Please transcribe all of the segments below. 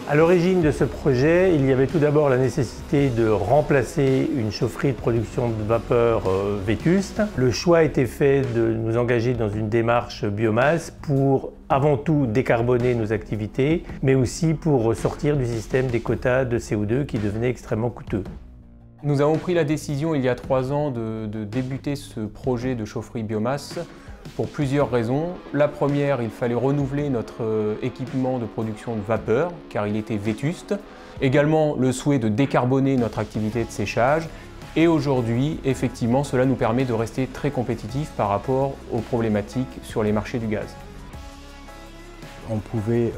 À l'origine de ce projet, il y avait tout d'abord la nécessité de remplacer une chaufferie de production de vapeur vétuste. Le choix a été fait de nous engager dans une démarche biomasse pour avant tout décarboner nos activités, mais aussi pour sortir du système des quotas de CO2 qui devenait extrêmement coûteux. Nous avons pris la décision il y a 3 ans de débuter ce projet de chaufferie biomasse pour plusieurs raisons. La première, il fallait renouveler notre équipement de production de vapeur car il était vétuste. Également le souhait de décarboner notre activité de séchage. Et aujourd'hui, effectivement, cela nous permet de rester très compétitifs par rapport aux problématiques sur les marchés du gaz. On pouvait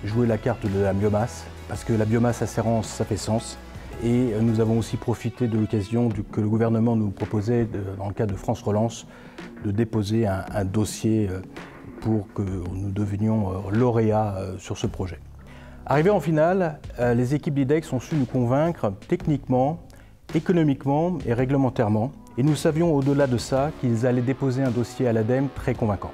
jouer la carte de la biomasse parce que la biomasse à Serrance, ça fait sens. Et nous avons aussi profité de l'occasion que le gouvernement nous proposait, dans le cadre de France Relance, de déposer un dossier pour que nous devenions lauréats sur ce projet. Arrivé en finale, les équipes d'IDEX ont su nous convaincre techniquement, économiquement et réglementairement. Et nous savions au-delà de ça qu'ils allaient déposer un dossier à l'ADEME très convaincant.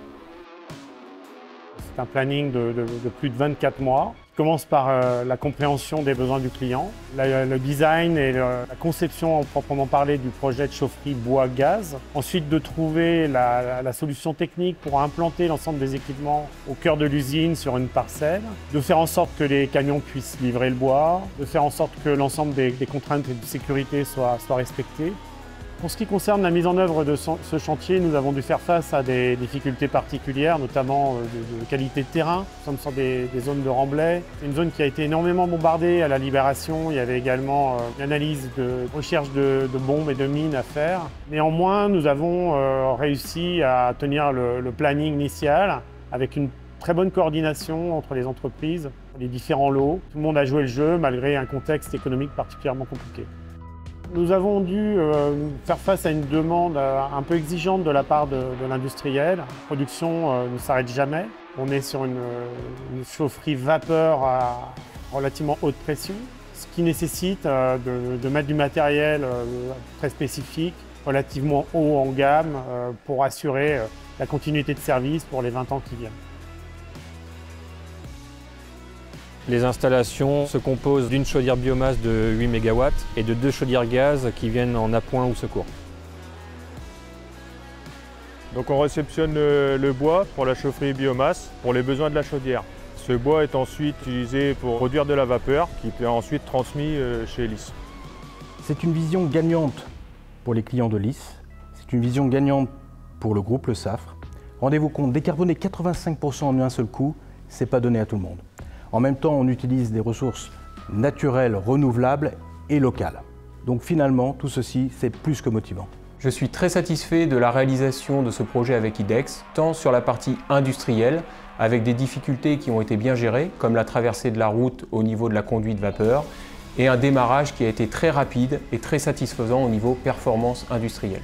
C'est un planning de plus de 24 mois. On commence par la compréhension des besoins du client, le design et la conception proprement parler du projet de chaufferie bois-gaz. Ensuite, de trouver la solution technique pour implanter l'ensemble des équipements au cœur de l'usine sur une parcelle, de faire en sorte que les camions puissent livrer le bois, de faire en sorte que l'ensemble des contraintes de sécurité soient respectées. Pour ce qui concerne la mise en œuvre de ce chantier, nous avons dû faire face à des difficultés particulières, notamment de qualité de terrain. Nous sommes sur des zones de remblai. C'est une zone qui a été énormément bombardée à la Libération. Il y avait également une analyse de recherche de bombes et de mines à faire. Néanmoins, nous avons réussi à tenir le planning initial avec une très bonne coordination entre les entreprises, les différents lots. Tout le monde a joué le jeu malgré un contexte économique particulièrement compliqué. Nous avons dû faire face à une demande un peu exigeante de la part de l'industriel. La production ne s'arrête jamais. On est sur une chaufferie vapeur à relativement haute pression, ce qui nécessite de mettre du matériel très spécifique, relativement haut en gamme, pour assurer la continuité de service pour les 20 ans qui viennent. Les installations se composent d'une chaudière biomasse de 8 MW et de 2 chaudières gaz qui viennent en appoint ou secours. Donc on réceptionne le bois pour la chaufferie biomasse pour les besoins de la chaudière. Ce bois est ensuite utilisé pour produire de la vapeur qui est ensuite transmis chez LIS. C'est une vision gagnante pour les clients de LIS, c'est une vision gagnante pour le groupe Le Safre. Rendez-vous compte, décarboner 85% en un seul coup, ce n'est pas donné à tout le monde. En même temps, on utilise des ressources naturelles, renouvelables et locales. Donc finalement, tout ceci, c'est plus que motivant. Je suis très satisfait de la réalisation de ce projet avec IDEX, tant sur la partie industrielle, avec des difficultés qui ont été bien gérées, comme la traversée de la route au niveau de la conduite vapeur, et un démarrage qui a été très rapide et très satisfaisant au niveau performance industrielle.